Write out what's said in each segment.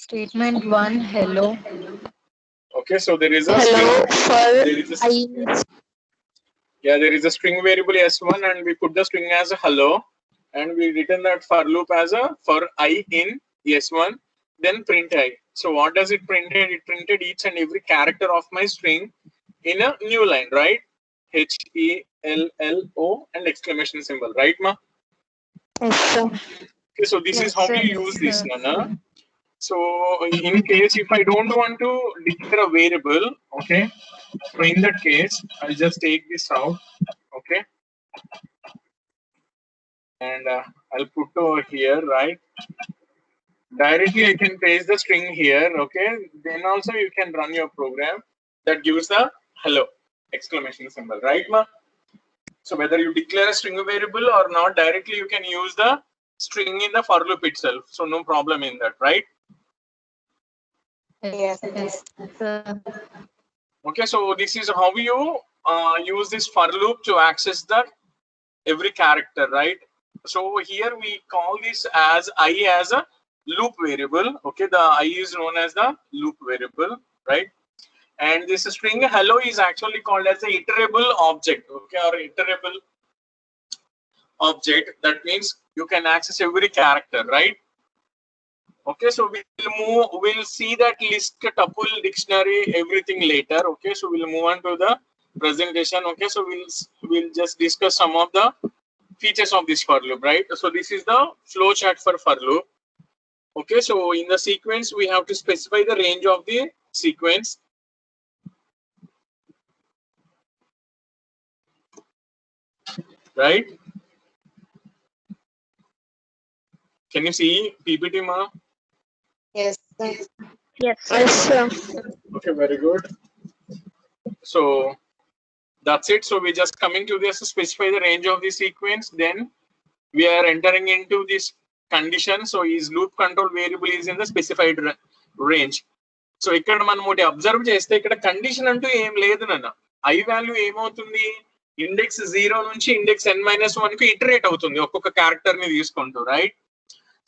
Statement 1, hello. Okay, so there is a Hello string. for There is a, there is a string variable s1, and we put the string as a hello, and we return that for loop as a for I in s1, then print I. So what does it printed? It printed each and every character of my string in a new line, right? HELLO and exclamation symbol, right, ma? yes, sir. Okay, so this is Yes, how sir. we use this, Nana. So in case if I don't want to declare a variable, okay, so in that case, I'll just take this out, okay, and I'll put over here, right? Directly I can paste the string here, okay. Then also you can run your program that gives the hello exclamation symbol, right, ma? So whether you declare a string variable or not, directly you can use the string in the for loop itself. So no problem in that, right? Yes. Sir. Okay, so this is how you use this for loop to access the every character, right? So here we call this as I as a loop variable. Okay, the I is known as the loop variable, right? And this string hello is actually called as a iterable object, okay, or iterable object. That means you can access every character, right? Okay, so we'll see that list, tuple, dictionary, everything later. Okay, so we'll move on to the presentation. Okay, so we'll just discuss some of the features of this for loop, right? So this is the flow chart for loop. Okay, so in the sequence we have to specify the range of the sequence. Right? Can you see PPT, ma? Yes, sir. Yes, Yes, sir. Okay, very good. So that's it. So we're just coming to this to specify the range of the sequence. Then we are entering into this condition. So is loop control variable is in the specified range. So ఇక్కడ మనం ఒకటి observe చేస్తే ఇక్కడ condition అంటూ ఏం లేదు నాన్న. I value ఏమవుతుంది, ఇండెక్స్ 0 నుంచి ఇండెక్స్ n-1 కి ఇటరేట్ అవుతుంది ఒక్కొక్క క్యారెక్టర్ ని తీసుకుంటూ, రైట్?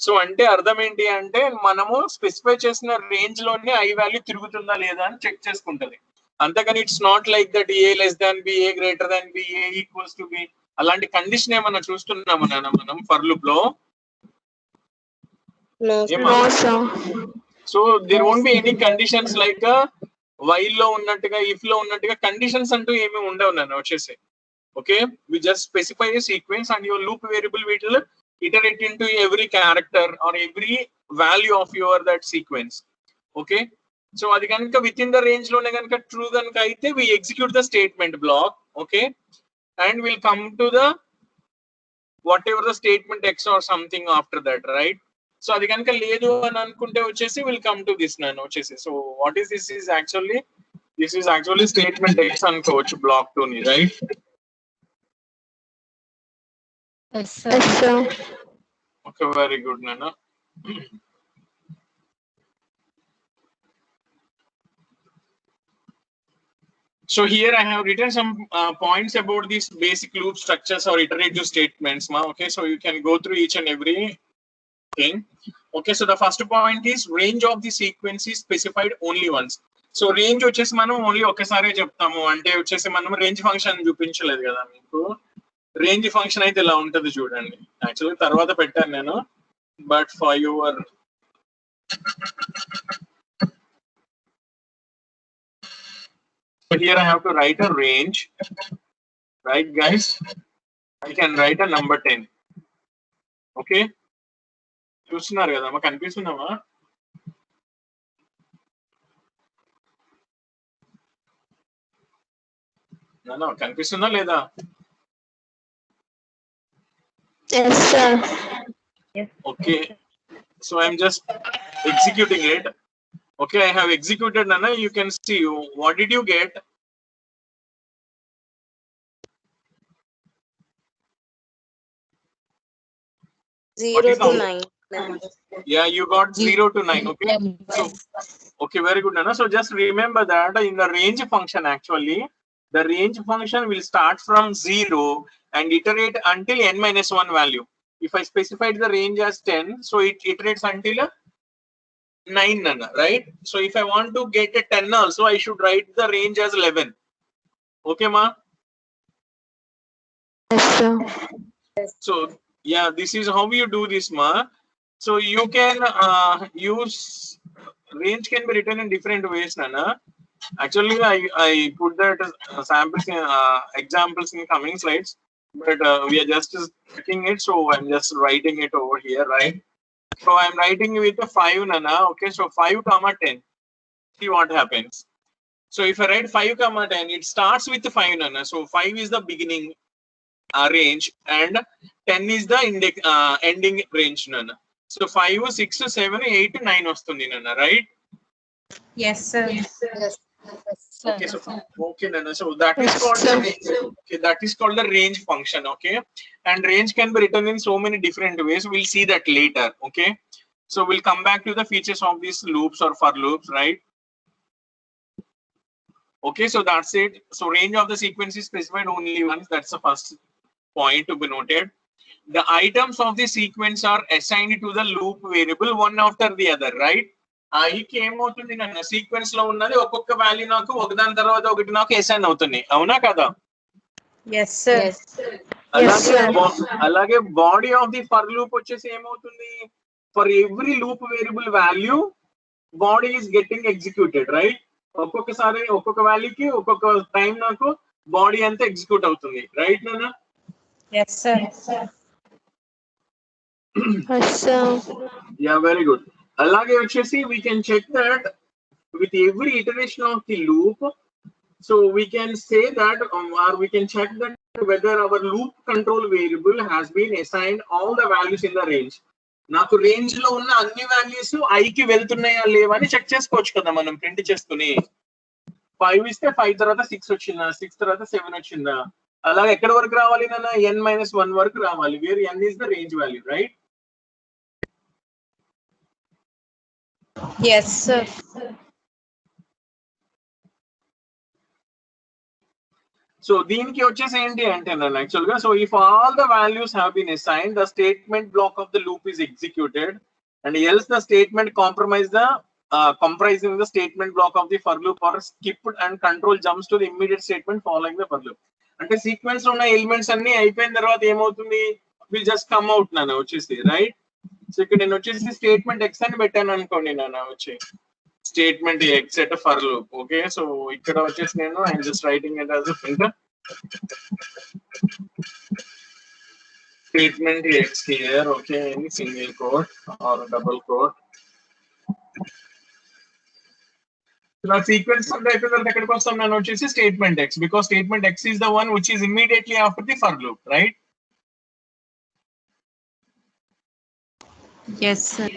సో అంటే అర్థం ఏంటి అంటే మనము స్పెసిఫై చేసిన రేంజ్ లోనే ఐ వాల్యూ తిరుగుతుందా లేదా అని చెక్ చేసుకుంటది. అంతేగాని it's not like that A less than B, A greater than B, A equals to B, అలాంటి కండిషన్ ఏమన్నా చూస్తున్నాము నాన్న మనం ఫర్ లూప్ లో? No, ఏమన్నా? sir. So there won't be any conditions like while లో ఉన్నట్టుగా, ఇఫ్ లో ఉన్నట్టుగా కండిషన్స్ అంటూ ఏమి ఉండవు నన్ను వచ్చేసి. Okay, we just specify a sequence and your loop variable will iterate into every character or every value of your that sequence. Okay, so అది కనుక విత్ ఇన్ ద రేంజ్ లోనే కనుక ట్రూ కనుక అయితే we execute the statement block. Okay, and will come to the whatever the statement X or something after that, right? So అది కనుక లేదు అని అనుకుంటే వచ్చేసి విల్ కమ్ టు దిస్ నన్ను వచ్చేసి. So what is this is actually statement X అనుకోవచ్చు black 2 ని, right? yes, Yes, sir. sir. Okay, very good నాన్న. So here I have written some points about these basic loop structures or iterative statements, ma. Okay, so you can go through each and every thing. Okay, so the first point is range of the sequence is specified only once. So range వచ్చేసి మనం only ఒకసారి చెప్తాము. అంటే వచ్చేసి మనం range function చూపించలేదు కదా మీకు. రేంజ్ ఫంక్షన్ అయితే ఇలా ఉంటుంది చూడండి. యాక్చువల్లీ తర్వాత పెట్టాను నేను, but for your here I have to write a range, right guys? I can write a number 10. Okay, చూస్తున్నారు కదా, మాకు కనిపిస్తున్నామా? నాన్న కనిపిస్తుందా లేదా? Yes, sir. Yes. Okay, so I'm just executing it. Okay, I have executed, Nana. You can see what did you get? What 0 is to the- 9. Yeah, you got 0 to 9. Okay, so okay, very good, Nana. So just remember that in the range function, actually the range function will start from 0 and iterate until n-1 value. If I specified the range as 10, so it iterates until 9 nana, right? So if I want to get a 10 also, I should write the range as 11. Okay, ma? Yes, sir. So yeah, this is how you do this, ma. So you can use range can be written in different ways, nana. Actually, I put that samples in, examples in coming slides, but we are just checking it, so I'm just writing it over here, right? So I'm writing with a 5 nana. Okay, so 5 comma 10. See what happens. So if I write 5 comma 10, it starts with 5 nana. So 5 is the beginning range and 10 is the ending range nana. So 5, 6, 7, 8, 9 vastundi nana, right? Yes, sir. Yes. Sir. Okay, so okay, Nana. So that is Yes, called the sir. range. Okay, that is called the range function. Okay, and range can be written in so many different ways. We'll see that later. Okay, so we'll come back to the features of these loops or for loops, right? Okay, so that's it. So range of the sequence is specified only once. That's the first point to be noted. The items of the sequence are assigned to the loop variable one after the other, right? ఐకి ఏమవుతుంది నన్ను sequence లో ఉన్నది ఒక్కొక్క value నాకు ఒకదాని తర్వాత ఒకటి నాకు అసైన్ అవుతుంది, అవునా కదా? Yes, sir. Yes. అలాగే sir. అలాగే body of the for loop వచ్చేసి ఏమవుతుంది, for every loop variable value body is getting executed, right? ఒక్కొక్కసారి ఒక్కొక్క వాల్యూకి ఒక్కొక్క టైం నాకు బాడీ అంతా ఎగ్జిక్యూట్ అవుతుంది, రైట్ నాన్న? Yes, sir. Yes, sir. Yeah, very good. అలాగే వచ్చేసి we can check that with every iteration of the loop, so we can say that or we can check that whether our loop control variable has been assigned all the values in the range. నాకు range లో ఉన్న అన్ని values I కి వెళ్తున్నాయా లేవని check చేసుకోవచ్చు కదా మనం print చేసుకుని. 5 ఇస్తే 5 తర్వాత 6 వచ్చిందా, 6 తర్వాత 7 వచ్చిందా, అలాగే ఎక్కడి వరకు రావాలి నాన్న, n-1 వరకు రావాలి, where n is the range value, right? Yes, sir. So దీనికి వచ్చేసి ఏంటి అంటే నన్ను యాక్చువల్ గా, so if all the values have been assigned the statement block of the loop is executed and else the statement comprising the statement block of the for loop or skipped and control jumps to the immediate statement following the for loop. అంటే sequence లో ఉన్న elements అన్ని అయిపోయిన తర్వాత ఏమవుతుంది, will just come out నాన్న వచ్చేసి, right? So ఇక్కడ నేను వచ్చేసి స్టేట్మెంట్ ఎక్స్ అని పెట్టాను అనుకోండి నాన్న, వచ్చి statement X at for loop. Okay, so ఇక్కడ వచ్చేసి నేను I'm just writing it as print statement x here, okay, in single quote or double quote. నా సీక్వెన్స్ అంటే అయిపోయిన తర్వాత ఎక్కడికి వస్తాం నేను వచ్చేసి statement X, because statement X is the one which is immediately after the for loop, right? Yes, sir.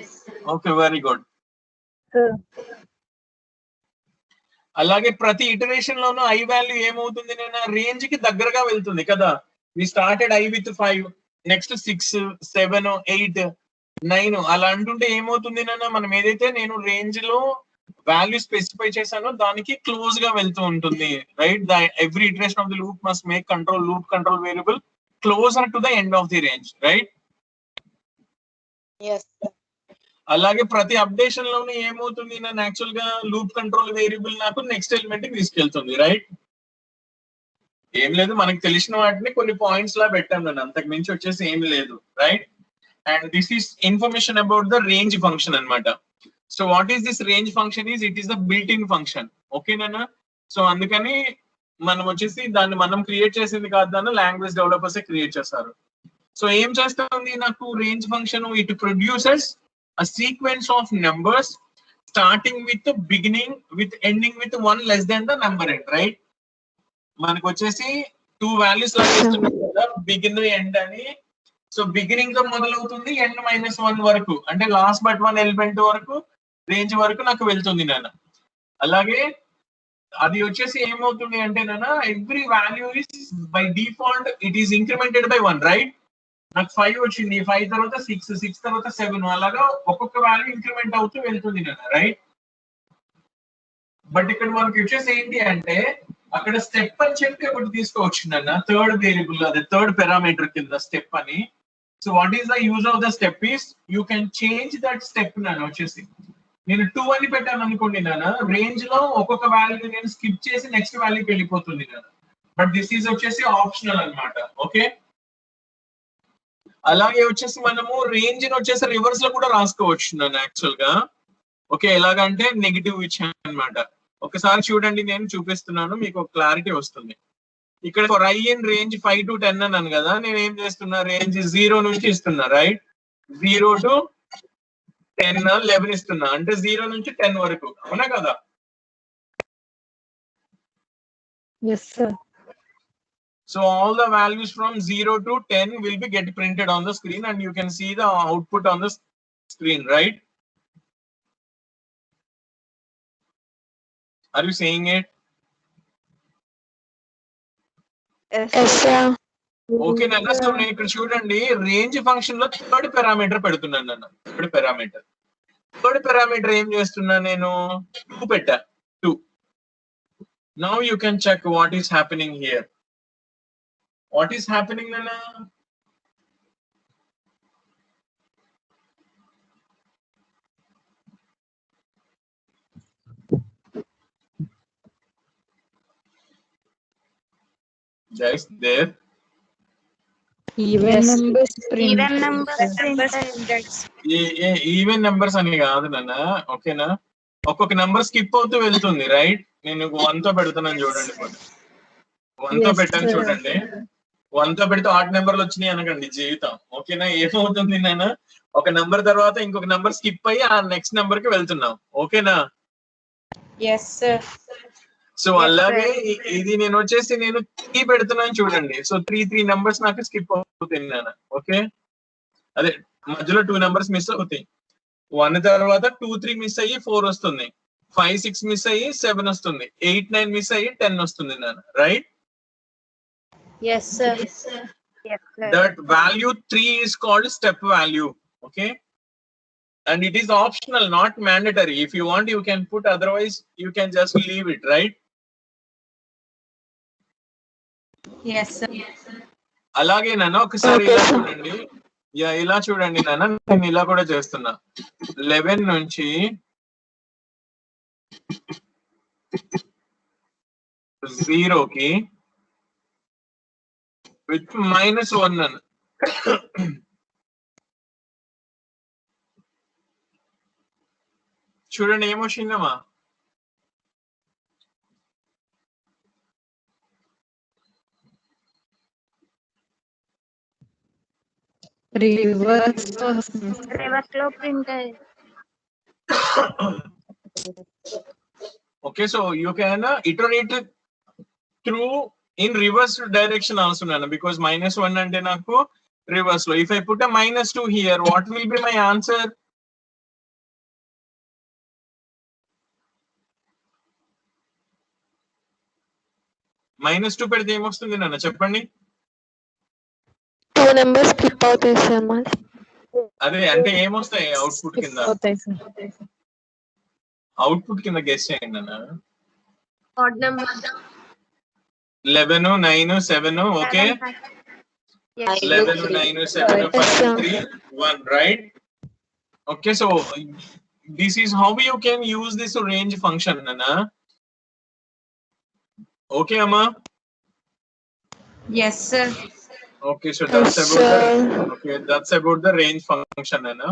Okay, very good. Sir. అలాగే ప్రతి ఇటరేషన్ లోనూ ఐ వాల్యూ ఏమవుతుంది నేను రేంజ్ కి దగ్గరగా వెళ్తుంది కదా. We started I with 5, next 6, 7, 8, 9 అలా అంటుంటే ఏమవుతుంది నాన్న, మనం ఏదైతే నేను రేంజ్ లో వాల్యూ స్పెసిఫై చేశానో దానికి క్లోజ్ గా వెళ్తూ ఉంటుంది, right? The every iteration of the loop must make loop control variable closer to the end of the range, right? Yes. అలాగే ప్రతి అప్డేషన్ లోనే ఏమవుతుంది నేను యాక్చువల్ గా లూప్ కంట్రోల్ వేరియబుల్ నాకు నెక్స్ట్ ఎలిమెంట్ కి తీసుకెళ్తుంది, రైట్? ఏం లేదు, మనకు తెలిసిన వాటిని కొన్ని పాయింట్స్ లా పెట్టాం నేను, అంతకు మించి వచ్చేసి ఏం లేదు, right? And this is information about the range function అన్నమాట. So what is this range function is, it is the built in function, ఓకేనా? సో అందుకని మనం వచ్చేసి దాన్ని మనం క్రియేట్ చేసింది కాదు, దాన్ని లాంగ్వేజ్ డెవలపర్స్ క్రియేట్ చేస్తారు. సో ఏం చేస్తుంది నాకు range function, it produces a sequence of numbers starting with the beginning with ending with 1 less than the number end, right? మనకు వచ్చేసి 2 వాల్యూస్ లభిస్తున్నాయి కదా, బిగిన్ ఎండ్ అని. సో బిగినింగ్ తో మొదలవుతుంది, ఎండ్ -1 వరకు, అంటే లాస్ట్ బట్ 1 ఎలిమెంట్ వరకు రేంజ్ వరకు నాకు వెళ్తుంది నాన్న. అలాగే అది వచ్చేసి ఏమవుతుంది అంటే నాన్న, every value is by default it is incremented by 1, right? నాకు 5 వచ్చింది, 5 తర్వాత 6, 6 తర్వాత 7 అలాగా ఒక్కొక్క వాల్యూ ఇంక్రిమెంట్ అవుతూ వెళ్తుంది నాన్న, రైట్? బట్ ఇక్కడ మనకి వచ్చేసి ఏంటి అంటే అక్కడ స్టెప్ అని చెప్పి ఒకటి తీసుకోవచ్చు నాన్న, థర్డ్ వేరియబుల్, అదే థర్డ్ పారామీటర్ కింద స్టెప్ అని. So what is the use of the step is, you can change that step నాన్న వచ్చేసి. నేను 2 అని పెట్టాను అనుకోండి నాన్న, రేంజ్ లో ఒక్కొక్క వాల్యూ నేను స్కిప్ చేసి నెక్స్ట్ వాల్యూకి వెళ్ళిపోతుంది నాన్న. బట్ దిస్ ఈజ్ వచ్చేసి ఆప్షనల్ అన్నమాట. ఓకే, అలాగే వచ్చేసి మనము రేంజ్ ని వచ్చేసి రివర్స్ లో కూడా రాసుకోవచ్చు నాన్న యాక్చువల్ గా. ఓకే, ఎలాగంటే నెగిటివ్ ఇచ్చాను అనమాట. ఒకసారి చూడండి, నేను చూపిస్తున్నాను, మీకు క్లారిటీ వస్తుంది. ఇక్కడ for I in range 5 to 10 అన్నాను కదా, నేను ఏం చేస్తున్నా, రేంజ్ 0 నుంచి ఇస్తున్నా, రైట్? 0 to 10 11 ఇస్తున్నా, అంటే 0 నుంచి 10 వరకు, అవునా కదా? Yes, sir. So all the values from 0 to 10 will be get printed on the screen and you can see the output on the screen, right? Are you saying it? Yes, sir. Okay నాన్న. So నేను ఇక్కడ చూడండి, range function లో third parameter పెడుతున్నాను నాన్న. Third parameter ఏం చేస్తున్నా నేను, 2 పెట్టా, 2. Now you can check what is happening here. What is happening నాన్న? Guys, there. Even numbers print. Even numbers printed. Even numbers అని కాదు నాన్న, ఓకేనా? ఒక్కొక్క నెంబర్ స్కిప్ అవుతూ వెళ్తుంది, రైట్? నేను 1 తో పెడుతున్నాను చూడండి, 1 తో పెట్టాను చూడండి. 1 తో పెడితే ఆడ్ నెంబర్లు వచ్చినాయి అనకండి, జీవితం. ఓకేనా? ఏమవుతుంది నాన్న, ఒక నెంబర్ తర్వాత ఇంకొక నెంబర్ స్కిప్ అయ్యి ఆ నెక్స్ట్ నెంబర్ కి వెళ్తున్నాం, ఓకేనా? Yes, sir. సో అలాగే ఇది నేను వచ్చేసి నేను 3 పెడుతున్నాను చూడండి. సో 3 నెంబర్స్ నాకు స్కిప్ అవుతుంది నాన్న. ఓకే, అదే మధ్యలో 2 నెంబర్స్ మిస్ అవుతాయి. 1 తర్వాత 2 3 మిస్ అయ్యి 4 వస్తుంది, 5 6 మిస్ అయ్యి 7 వస్తుంది, 8 9 మిస్ అయ్యి 10 వస్తుంది నాన్న, right? Yes, sir. Yes, sir. That value 3 is called step value. Okay, and it is optional, not mandatory. If you want you can put, otherwise you can just leave it, right? Yes, sir. అలాగే నాన్న ఒకసారి ఇలా చూడండి, ఇలా చూడండి నాన్న, నేను ఇలా కూడా చేస్తున్నా. 11 నుంచి 0 కి విత్ -1 అన్న. చూడండి ఏమొచ్చిందమ్మా. Reverse లో ప్రింట్ అయ్యింది. Okay, so you can iterate through in reverse direction also nana, because -1 ante naku reverse lo. If I put a -2 here, what will be my answer? -2 పెడితే ఏమొస్తుంది నాన్న చెప్పండి? 2 numbers skip అవుతాయి sir మాది. అదే అంటే ఏమొస్తాయి అవుట్పుట్ కింద? అవుట్పుట్ కింద గెస్ చేయండి నాన్న. Odd number. 11 9 7. Okay, 11 9 7 5 3 1, right? Okay, so this is how you can use this range function nana. Okay amma? Yes, sir. Okay, so that's Yes, about sir. okay, that's about the range function nana.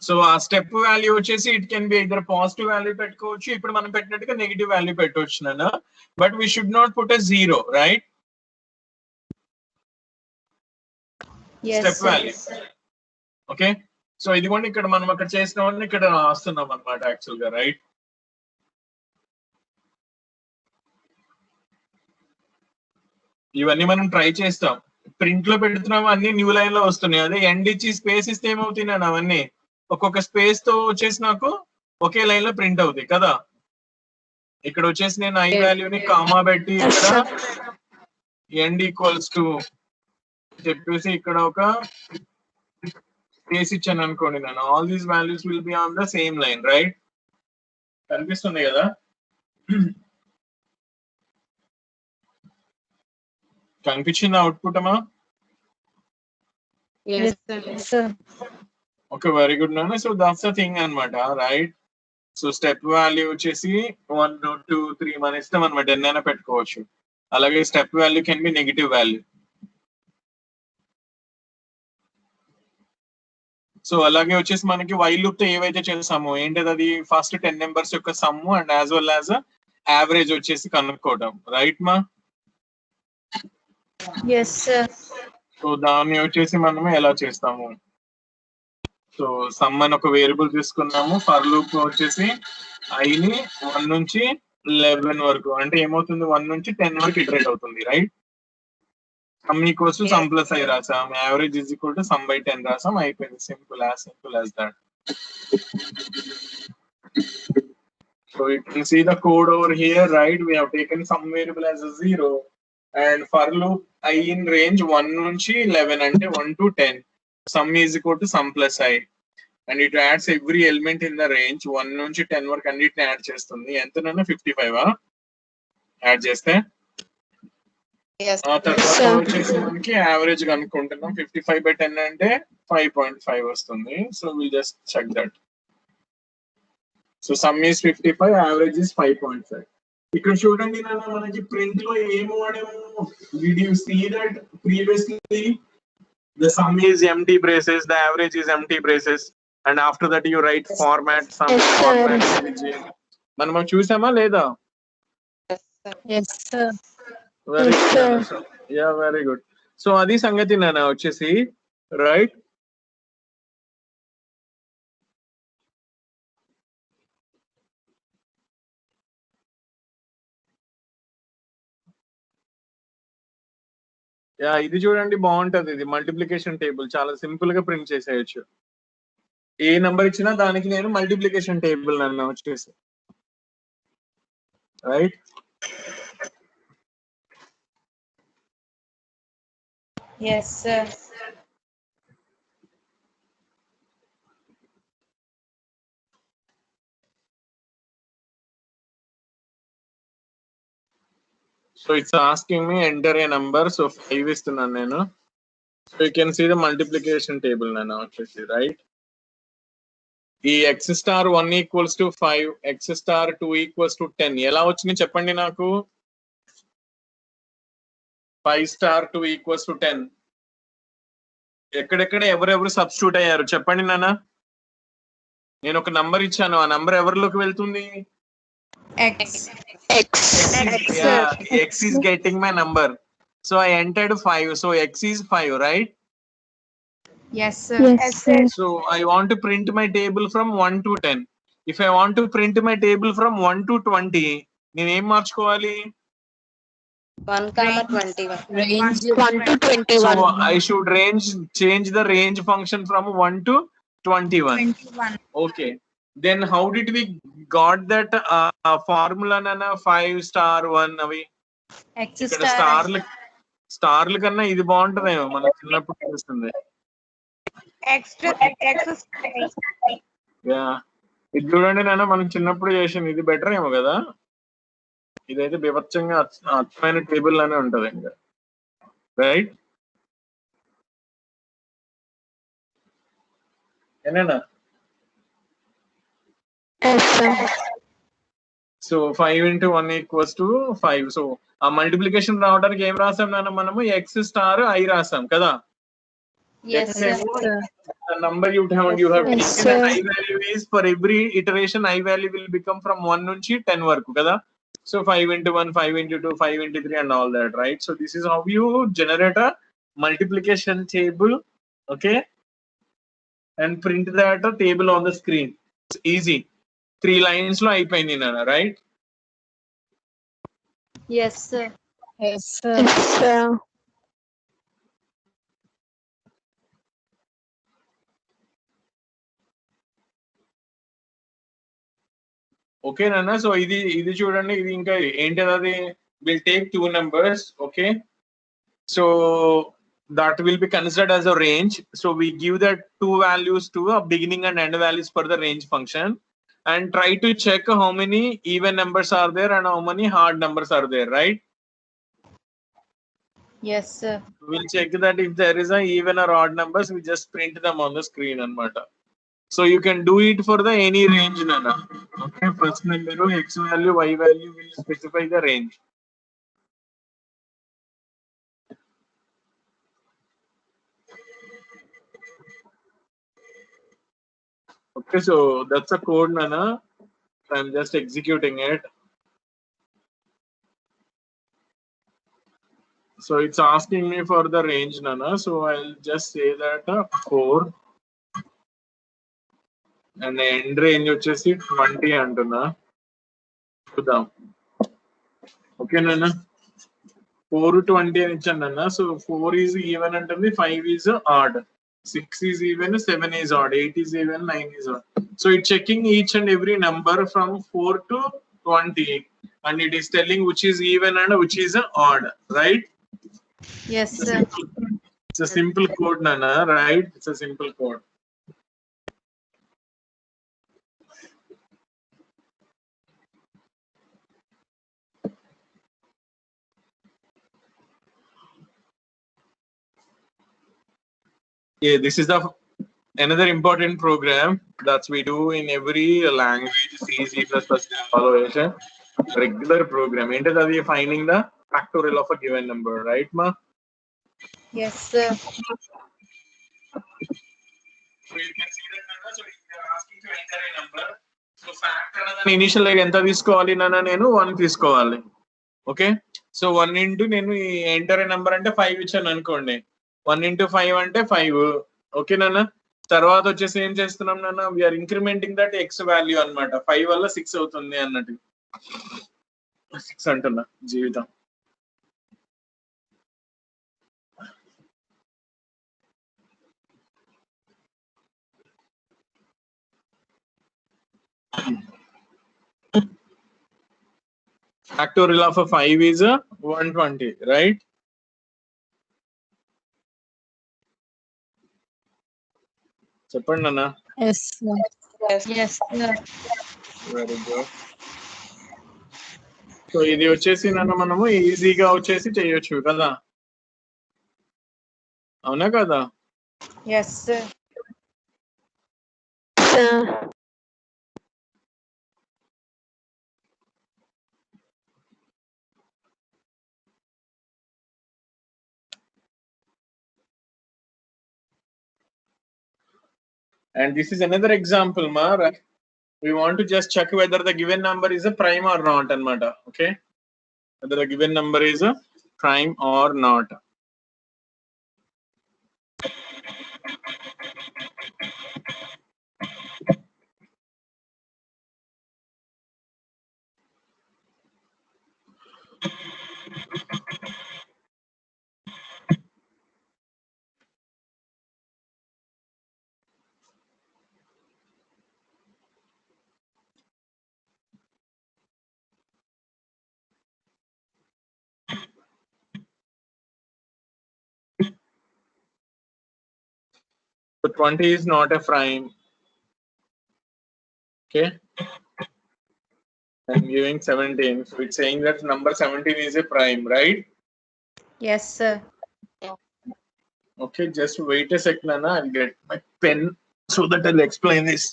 So ఆ step value వచ్చేసి it can be either positive value పెట్టుకోవచ్చు, ఇప్పుడు మనం పెట్టినట్టుగా negative value పెట్టవచ్చు నాన్న. But we should not put a 0, right? Step value. Okay, so ఇదిగోండి ఇక్కడ మనం అక్కడ చేసినామని ఇక్కడ రాస్తున్నాం అనమాట యాక్చువల్ గా, రైట్? ఇవన్నీ మనం ట్రై చేస్తాం. ప్రింట్ లో పెడుతున్నాము, అన్ని న్యూ లైన్ లో వస్తున్నాయి. అదే ఎండ్ ఇచ్చి స్పేస్ ఇస్తే ఏమవుతుంది నాన్న, అవన్నీ ఒక్కొక్క స్పేస్ తో వచ్చేసి నాకు ఒకే లైన్ లో ప్రింట్ అవుతాయి కదా. ఇక్కడ వచ్చేసి నేను ఐ వాల్యూని కామా పెట్టి ఇక్కడ ఎండ్ ఈక్వల్స్ టు చెప్పేసి ఇక్కడ ఒక స్పేస్ ఇచ్చాను అనుకోండి నేను, all these values will be on the same line, right? కనిపిస్తుంది కదా? కనిపించింది అవుట్పుట్ అమ్మా? Yes, sir. Okay, very good, Nana. So that's the thing anamata, right? So step value వచ్చేసి 1 2 3 మన ఇష్టం అనమాట, ఎన్నైనా పెట్టుకోవచ్చు. అలాగే step value can be negative value. So అలాగే వచ్చేసి మనకి వైల్ లూప్ తో ఏవైతే చేసామో ఏంటది, అది ఫస్ట్ 10 నెంబర్స్ యొక్క sum and as well as average వచ్చేసి కనుక్కోవడం, రైట్ మా? Yes, sir. సో దాన్ని వచ్చేసి మనము ఎలా చేస్తాము, సో సమ్ అని ఒక వేరియబుల్ తీసుకున్నాము. ఫర్ లూప్ వచ్చేసి ఐని 1 నుంచి 11 వరకు, అంటే ఏమవుతుంది 1 నుంచి 10 వరకు ఇటరేట్ అవుతుంది, right? Sum equals to sum plus I రాసాం, average is equal to sum by 10 రాసాం, అయిపోయింది. Simple as that. So you can see the code over here, right? We have taken some variable as a 0 and for loop I in range 1 నుంచి 11 అంటే 1 to 10, sum is equal to sum plus I, and it adds every element in the range 1 నుంచి 10 వరకు అన్నిటిని add చేస్తుంది. ఎంతనన్నా 55 add చేస్తే ఆ తర్వాత వచ్చేసి మనకి యావరేజ్ కనుక్కుంటున్నాం. 55 by 10 అంటే 5.5 వస్తుంది. So will just check that. So sum is 55, average is 5.5. ఇక్కడ చూడండి నాన్న, మనకి ప్రింట్ లో ఏం వాడాము? Did you see that previously the sum is empty braces, the average is empty braces, and after that you write format sum, format average. మనం చూసామా లేదా? Yes, sir. Very Yes, good. sir. Yeah, very good. So అది సంగతి నాన్న వచ్చేసి, right? Yeah, ఇది చూడండి బాగుంటది. ఇది మల్టిప్లికేషన్ టేబుల్, చాలా సింపుల్ గా ప్రింట్ చేసేయచ్చు. ఏ నంబర్ ఇచ్చినా దానికి నేను మల్టిప్లికేషన్ టేబుల్ నన్ను వచ్చేసి, right? Yes, sir. So it's asking me enter a number. So 5 ఇస్తున్నాను నేను. So you can see the multiplication table నన్ను వచ్చేసి, రైట్? ఈ x star 1 equals to 5, x star 2 equals to 10 ఎలా వచ్చినాయి చెప్పండి నాకు? 5 స్టార్ 2 ఈక్వల్స్ టు 10 ఎక్కడెక్కడ ఎవరెవరు సబ్స్టిట్యూట్ అయ్యారు చెప్పండి నాన్న. నేను ఒక నంబర్ ఇచ్చాను, ఆ నంబర్ ఎవరిలోకి వెళ్తుంది? X. X is getting my number. So I entered 5. So X is 5, right? Yes, sir. Yes, sir. So I want to print my table from 1 to 10. If I want to print my table from 1 to 20, నేను ఏం మార్చుకోవాలి? 1, 21. Range 1 to So 21. I should change the range function from 1 to 21. 21. Okay. Then how did we got that formula nana? 5 star 1 అవి X ఇక్కడ star. స్టార్ల కన్నా ఇది బాగుంటదేమో, మనకు చిన్నప్పుడు తెలుస్తుంది. X star. యా, ఇది చూడండి నాన్న, మనం చిన్నప్పుడు చేసింది ఇది బెటర్ ఏమో కదా. ఇదైతే బీభత్సంగా అర్థమైన టేబుల్ లానే ఉంటది ఇంకా, రైట్? ఏనా? Yes, sir. So 5 into 1 equals to 5. So ఆ మల్టిప్లికేషన్ రావడానికి ఏం రాసాం నాన్న మనము? ఎక్స్ స్టార్ ఐ రాసాం కదా. Yes, X sir. the number you have Yes, taken sir. an I value is for every iteration I value will become from 1 నుంచి 10 వరకు కదా. So 5 into 1, 5 into 2, 5 into 3 and all that, right? So this is how you generate a multiplication table, okay? And print that table on the screen. It's easy. 3 lines లో అయిపోయింది నాన్న, right? Yes, sir. Yes, sir. Yes, sir. Okay నాన్న. So ఇది చూడండి, ఇది ఇంకా ఏంటిది, అది will take 2 numbers, okay? So that will be considered as a range. So we give that 2 values to a beginning and end values for the range function, and try to check how many even numbers are there and how many hard numbers are there, right? Yes, sir. We'll check that if there is a even or odd numbers, we just print them on the screen anamata. So you can do it for the any range, Nana. Okay, first number x value, y value will specify the range. Okay, so that's a code, Nana. I'm just executing it. So it's asking me for the range, Nana. So I'll just say that 4 and the end range వచ్చేసి 20 అంటున్నా. చూద్దాం. Okay, Nana. 4 to 20 అని ఇచ్చాను Nana. So 4 is even అంటుంది, 5 is odd. 6 is even, 7 is odd, 8 is even, 9 is odd. So it's checking each and every number from 4 to 20 and it is telling which is even and which is odd, right? Yes, sir. It's a simple code, Nana, right? It's a simple code. Yeah, this is the another important program that we do in every language, C, C++, Java, regular program. Enter the finding the factorial of a given number, right, Ma? Yes, sir. So you can see that, Nana. So if they are asking to enter a number, so factor another initial line ఎంత తీసుకోవాలి Nana? నేను 1 తీసుకోవాలి. Okay, so 1 into నేను enter a number అంటే 5 ఇచ్చాను అనుకోండి. 1 into 5 అంటే 5. Okay నాన్న. తర్వాత వచ్చేసి ఏం చేస్తున్నాం నాన్న, we are incrementing that x value అన్నమాట. 5 వల్ల 6 అవుతుంది అన్నట్టు. 6 అంటున్నా జీవితం. Factorial of a 5 is 120, right? చెప్పండి అన్న. Yes, sir. Yes, sir. Very good. So ఇది వచ్చేసి నన్ను మనము ఈజీగా వచ్చేసి చేయొచ్చు కదా, అవునా కదా? Yes, sir. Sir. And this is another example, ma, right? We want to just check whether the given number is a prime or not, anamata. Okay, whether the given number is a prime or not. So 20 is not a prime. Okay, I'm giving 17, so it's saying that number 17 is a prime, right? Yes, sir. Okay, just wait a second, Nana. I'll get my pen so that I'll explain this.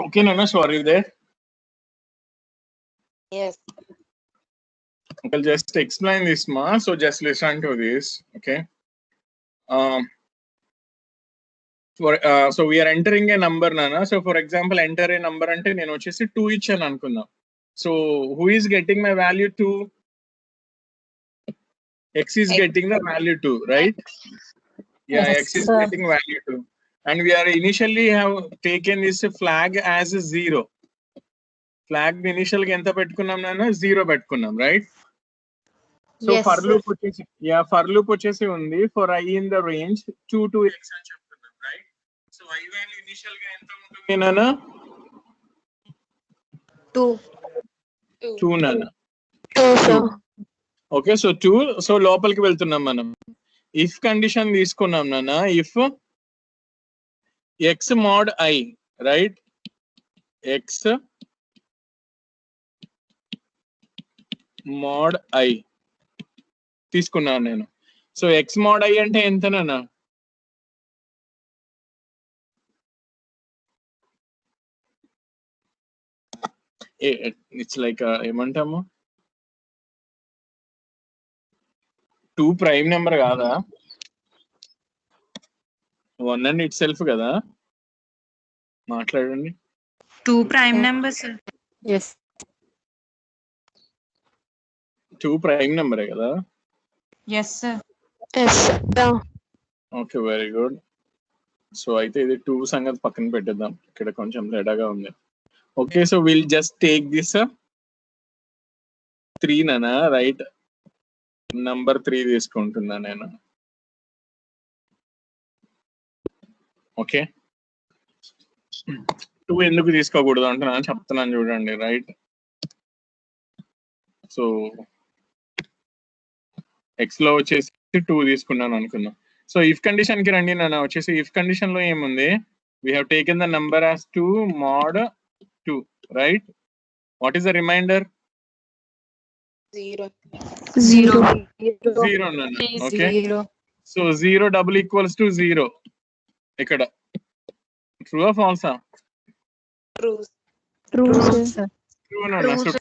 Okay, Nana, so are you there? Yes. I'll just explain this, ma. So just listen to this, okay? So we are entering a number, Nana. So for example, enter a number ante nenu vachesi 2 ichanu anukunna. So who is getting my value 2? X is getting the value 2, right? Yeah, Yes, X is sir. getting value 2. And we are initially have taken this flag as a 0. Flag initial గా ఎంత పెట్టుకున్నాం నాన్న 0 పెట్టుకున్నాం right so Yes, for sir. Loop వచ్చేసి for loop వచ్చేసి ఉంది for I in the range 2 to x అని చెప్తున్నాం right so I value initial గా ఎంత ఉంటుంది నాన్న 2. 2 నాన్న 2 sir. ఓకే సో 2 సో లోపలికి వెళ్తున్నాం మనం ఇఫ్ కండిషన్ తీసుకున్నాం నాన్న if x mod I right x mod I తీసుకున్నాను నేను సో x mod I అంటే ఎంతనన్నా ఇట్స్ లైక్ ఏమంటాము 2 ప్రైమ్ నెంబర్ కాదా 1 అండ్ ఇట్ సెల్ఫ్ కదా మాట్లాడండి 2 prime numbers, sir. Yes. 2 prime నెంబరే కదా Yes, sir. Yes sir. Okay very good so అయితే ఇది 2 సంగతి పక్కన పెట్టేద్దాం ఇక్కడ కొంచెం తేడాగా ఉంది okay so will just take this 3 నానా రైట్ నంబర్ 3 తీసుకుంటున్నా నేను ఓకే 2 ఎందుకు తీసుకోకూడదు అంటే నేను చెప్తున్నాను చూడండి రైట్ సో ఎక్స్ లో వచ్చేసి 2 తీసుకున్నాను అనుకున్నా సో ఇఫ్ కండిషన్ కి రండి నాన్న వచ్చేసి ఇఫ్ కండిషన్ లో ఏముంది we have taken the number as 2 mod 2 right what is the remainder 0. 0 నాన్న okay 0. So 0 double equals to 0 ఇక్కడ ట్రూ ఆ ఫాల్సా True sir. ట్రూ నాన్న సో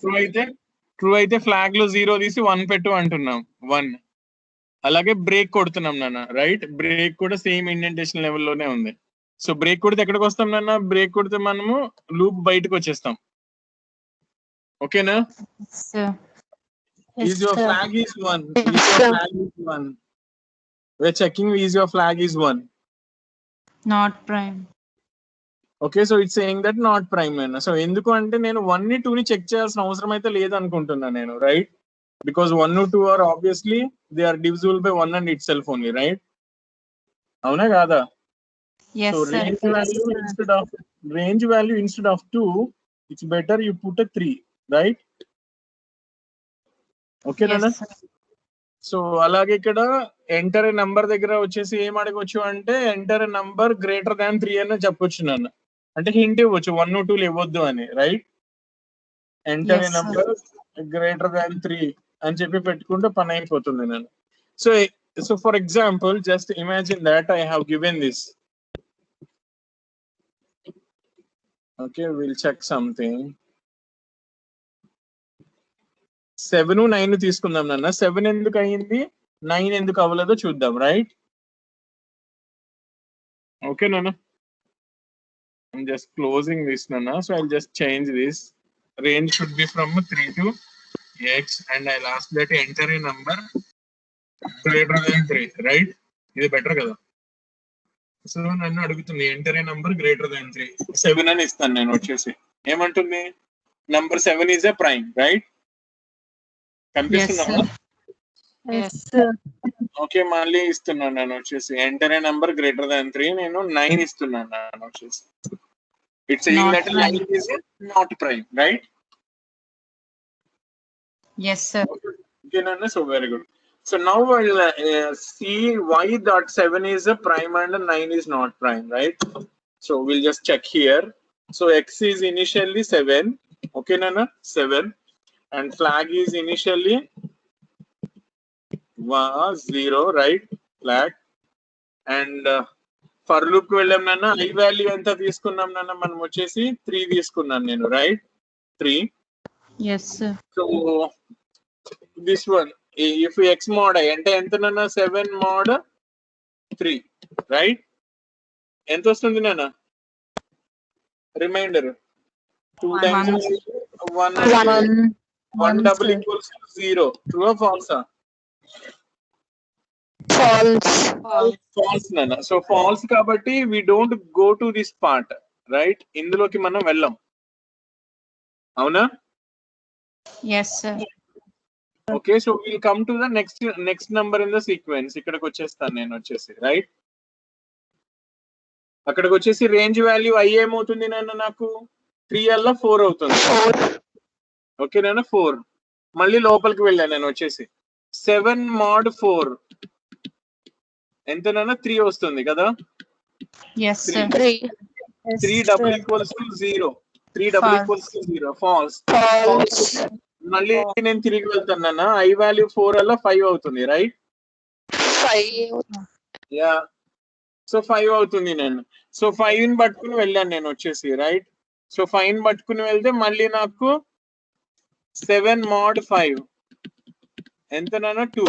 ట్రూ అయితే ఫ్లాగ్ లో 0 తీసి 1 పెట్టు అంటున్నాం 1 అలాగే బ్రేక్ కొడుతున్నాం నాన్న రైట్ బ్రేక్ కూడా సేమ్ ఇండెంటేషన్ లెవెల్లోనే ఉంది సో బ్రేక్ కొడితే ఎక్కడికి వస్తాం నాన్న బ్రేక్ కొడితే మనము లూప్ బయటకు వచ్చేస్తాం ఓకేనా Sir. Yes, is your sir. flag is 1 Yes, is your sir. flag is 1 we're checking is your flag is 1 Not prime. Okay so it's saying that not prime నాన్న సో ఎందుకు అంటే నేను 1 ని 2 ని చెక్ చేయాల్సిన అవసరం అయితే లేదు అనుకుంటున్నా నేను right because 1 2 are obviously they are divisible by 1 and itself only right అవునా కాదా Yes, so sir. range value instead of 2 it's better you put a 3 right okay Yes, nana sir. So అలాగే ఇక్కడ enter a number దగ్గర వచ్చేసి ఏం అడగొచ్చు అంటే enter a number greater than 3 అని చెప్పొచ్చు నన్ను అంటే హింట్ ఇవ్వచ్చు 1 2 ఇవ్వద్దు అని right enter a Yes, sir. Number greater than 3 అని చెప్పి పెట్టుకుంటే పని అయిపోతుంది నేను so for example just imagine that I have given this okay we'll check something 7 9 తీసుకుందాం నాన్న 7 ఎందుకు అయ్యింది 9 ఎందుకు అవ్వలేదో చూద్దాం రైట్ ఓకే నాన్న I'm just closing this nana so I'll just change this range should be from 3 to x and I'll ask that enter a number greater than 3 right ఇది better కదా so నన్ను అడుగుతుంది enter a number greater than 3 7 అని ఇస్తాను నేను వచ్చేసి ఏమంటుంది number 7 is a prime right కనిపిస్తుందా sir. Yes, sir. ఓకే మళ్ళీ ఇస్తున్నాను నేను వచ్చేసి enter a number greater than 3 నేను 9 ఇస్తున్నాను నేను వచ్చేసి it's saying Not that prime. 9 is not prime right Yes, sir. okay nana so very good so now I'll see why that 7 is a prime and 9 is not prime right so we'll just check here so x is initially 7 okay nana 7 and flag is initially 0 right flag and for loop కు వెళ్ళాం నాన్న I value ఎంత తీసుకున్నాం నాన్న మనం వచ్చేసి 3 తీసుకున్నాను నేను right 3 Yes, sir. so this one if x mod I అంటే ఎంత నాన్న 7 mod 3 రైట్ ఎంత వస్తుంది నాన్న reminder 2 times 1 1 double sir. equals to 0 true or false false nana so false kabatti we don't go to this part right ఇందులోకి మనం వెళ్ళాం అవునా? Yes, sir. Okay, so will come to the next number in the sequence. ఇక్కడికి వచ్చేస్తాను నేను వచ్చేసి, right? అక్కడికి వచ్చేసి రేంజ్ వాల్యూ ఐ ఏమవుతుంది నాన్న? నాకు 3 అల్లా 4 అవుతుంది. ఓకే నాన్న, 4. మళ్ళీ లోపలికి వెళ్ళాను నేను వచ్చేసి 7 mod 4 ఎంత నాన్న? 3 వస్తుంది కదా? Yes, sir. 3. 3 double equals to 0. 3 double equals to 0. False. False. మళ్ళీ నేను తిరిగి వెళ్తాను నాన్న. ఐ వాల్యూ 4 అల్లా 5 అవుతుంది, రైట్? 5. యా, సో 5 అవుతుంది నేను. సో 5 ని పట్టుకుని వెళ్ళాను నేను వచ్చేసి, రైట్? సో 5 ని పట్టుకుని వెళ్తే మళ్ళీ నాకు 7 mod 5 ఎంత నాన్న? 2.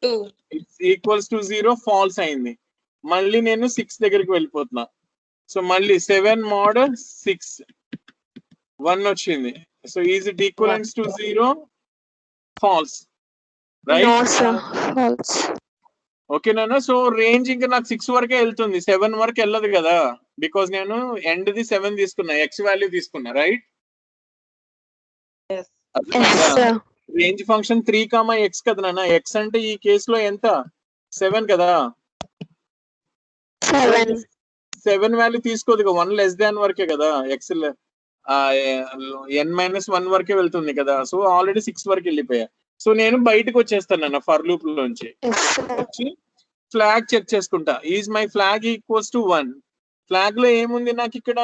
2. It's equals to 0. ఫాల్స్ అయింది. మళ్ళీ నేను 6 దగ్గరికి వెళ్ళిపోతున్నా. సో మళ్ళీ 7 mod 6 1 వచ్చింది. So is it equivalents to 0? False, right? No, sir. False. ఓకేనా? సో రేంజ్ ఇంకా నాకు 6 వరకే వెళ్తుంది, 7 వరకు వెళ్ళదు కదా, బికాస్ నేను ఎండ్ ది 7 తీసుకున్నా, ఎక్స్ వాల్యూ తీసుకున్నా, right? Yes, sir. Range function 3, x కదా నాన్న. ఎక్స్ అంటే ఈ కేసులో ఎంత? 7 కదా. 7. 7 వాల్యూ తీసుకోదు, 1 లెస్ దాన్ వరకే కదా. ఎక్స్ n-1 వరకే వెళ్తుంది కదా. సో ఆల్రెడీ 6 వరకు వెళ్ళిపోయా. సో నేను బయటకు వచ్చేస్తాను అన్న ఫర్ లూప్ లోంచి. Yes, sir. వచ్చి ఫ్లాగ్ చెక్ చేసుకుంటా. Is my flag equals to 1. Flag లో ఏముంది నాకు ఇక్కడ?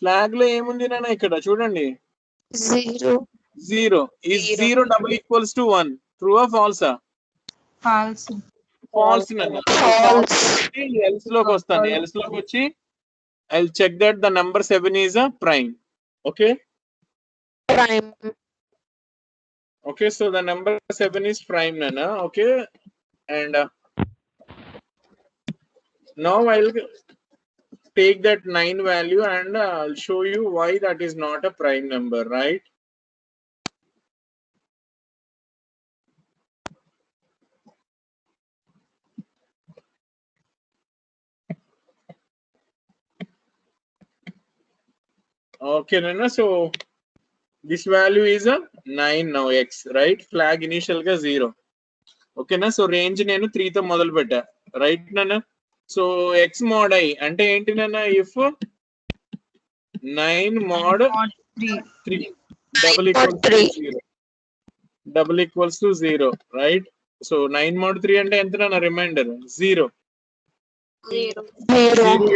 ఫ్లాగ్ లో ఏముంది నాన్న? ఇక్కడ చూడండి, 0. 0. Is 0 double equals to 1. True ఆ ఫాల్సా? False. ఫాల్స్ నాన్న. False. ఎల్స్ లోకి వస్తాను. ఎల్స్ లోకి వచ్చి I'll check that the number 7 is a prime. Okay. Prime. Okay, so the number 7 is prime, Nana. Okay, and now I'll take that 9 value and I'll show you why that is not a prime number, right? Okay, Nana. So this value is a 9 now, x, right? Flag initial ga 0. Okay na? So range nenu 3 తో మొదలు పెట్టా, right nana? So x mod I అంటే ఏంటి nana? If 9 mod 3 double equals to 0, double equals to 0, right? So 9 mod 3 అంటే ఎంత nana? Reminder 0. 0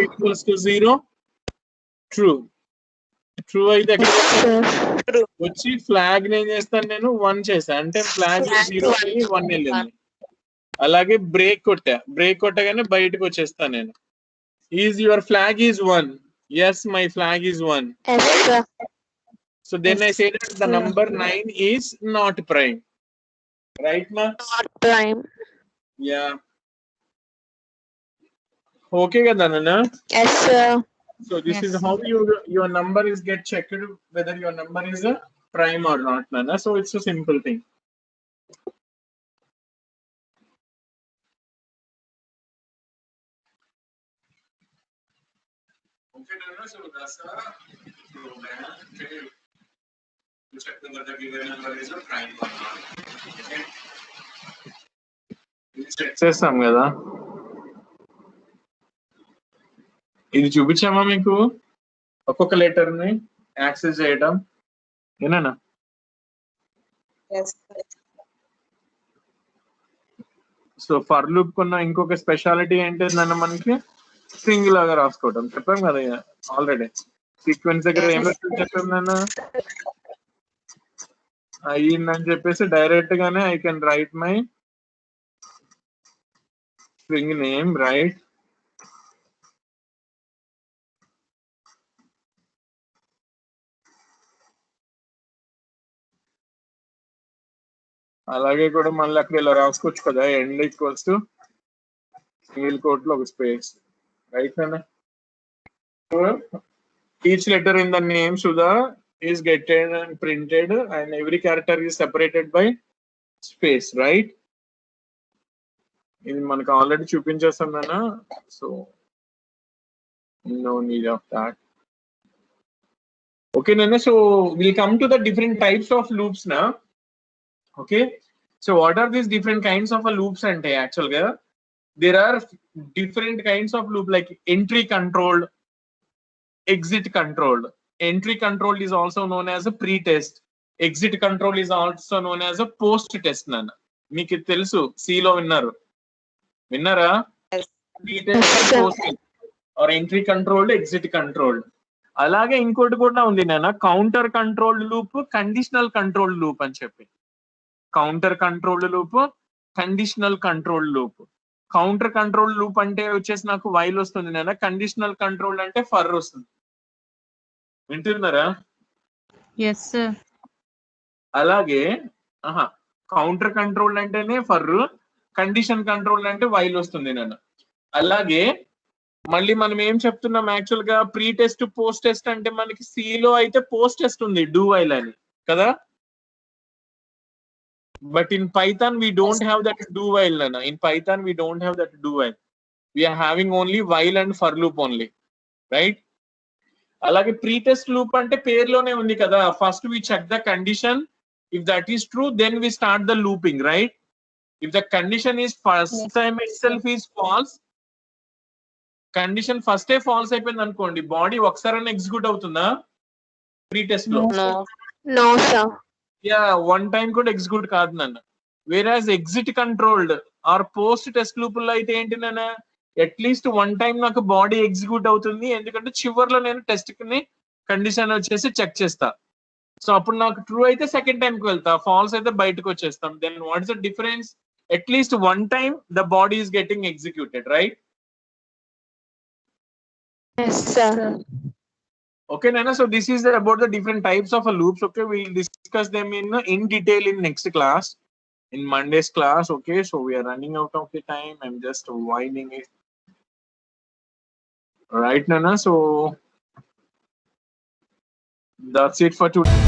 equals to 0. True. True అయితే వచ్చి flag ఏం చేస్తాను నేను? 1 చేసా అంటే ఫ్లాగ్ 0 అయ్యి 1 వెళ్ళింది. అలాగే బ్రేక్ కొట్టా, బ్రేక్ కొట్టగానే బయటకు వచ్చేస్తాను నేను. Is your flag is 1? Yes, my flag is 1. So then I say that the number 9 is not prime, right మా? Not prime. యా, ఓకే కదా నాన్న? Yes, sir. So this Yes. is how your number is get checked whether your number is a prime or not, Nana. So it's a simple thing. Okay, Nana. So that's a program to check whether the given number is a prime or not. Okay. Check చేస్తాం కదా. ఇది చూపించామా మీకు? ఒక్కొక్క letter ని access చేయడం ఏనా? Yes, so for loop కొన్న ఇంకొక స్పెషాలిటీ ఏంటంటే మనకి స్ట్రింగ్ లాగా రాసుకోవడం. చెప్పాం కదా ఆల్రెడీ. సీక్వెన్స్ దగ్గర ఏం చెప్పాం నాన్న? అయ్యిందని చెప్పేసి డైరెక్ట్ గానే I can write my string name, right? అలాగే కూడా మళ్ళీ అక్కడ ఇలా రాసుకోవచ్చు కదా, end equals to single quote లో ఒక స్పేస్, రైట్ అన్న? Each letter in the name Sudha is getted and printed and every character is separated by space, right? ఇది మనకు ఆల్రెడీ చూపించేస్తాం నాన్న. So no need of that. Okay, Nana. So we'll come to the different types of loops now. Okay. So what are these different kinds of a loops? And actually, there are different kinds of loop like entry controlled, exit controlled. Entry controlled is also known as a pre-test. Exit control is also known as a post-test. Nana. మీకు తెలుసు సిలో విన్నారా Yes. pre-test and post-test or entry controlled, exit controlled. అలాగే ఇంకోటి కూడా ఉంది నాన్న counter controlled loop, conditional controlled loop అని చెప్పి. Counter controlled loop, conditional controlled loop. Counter control loop అంటే వచ్చేసి నాకు వైల్ వస్తుంది నాన్న. కండిషనల్ కంట్రోల్ అంటే ఫర్ వస్తుంది. వింటున్నారా? Yes, sir. అలాగే కౌంటర్ కంట్రోల్ అంటేనే ఫర్, కండిషన్ కంట్రోల్ అంటే వైల్ వస్తుంది నాన్న. అలాగే మళ్ళీ మనం ఏం చెప్తున్నాం యాక్చువల్ గా ప్రీ టెస్ట్ పోస్ట్ టెస్ట్ అంటే మనకి సిలో అయితే పోస్ట్ టెస్ట్ ఉంది డూ వైల్ అని కదా. But in Python we don't have that do while nana. In python we don't have that do while. We are having only while and for loop only, right? అలాగే pre test loop అంటే పేరులోనే ఉంది కదా. First we check the condition. If that is true, then we start the looping, right? If the condition is first time itself is false, condition ఫస్టే false అయిపోయింది అనుకోండి, body ఒకసారి execute అవుతుందా pre test లో? No, sir. Yeah, one time కూడా execute కాదు నన్ను. Whereas exit controlled or post test లూపుల్లో అయితే ఏంటి నాన్న, అట్లీస్ట్ వన్ టైం నాకు బాడీ ఎగ్జిక్యూట్ అవుతుంది. ఎందుకంటే చివర్లో నేను టెస్ట్ ని కండిషన్ వచ్చేసి చెక్ చేస్తా. సో అప్పుడు నాకు ట్రూ అయితే సెకండ్ టైం కి వెళ్తా, ఫాల్స్ అయితే బయటకు వచ్చేస్తాం. Then what is the difference? At least one time the body is getting executed, right? Yes, sir. Okay, Nana. So this is about the different types of a loops. Okay, we'll discuss them in detail in next class, in Monday's class. Okay, so we are running out of the time. I'm just winding it. Right, Nana. So that's it for today.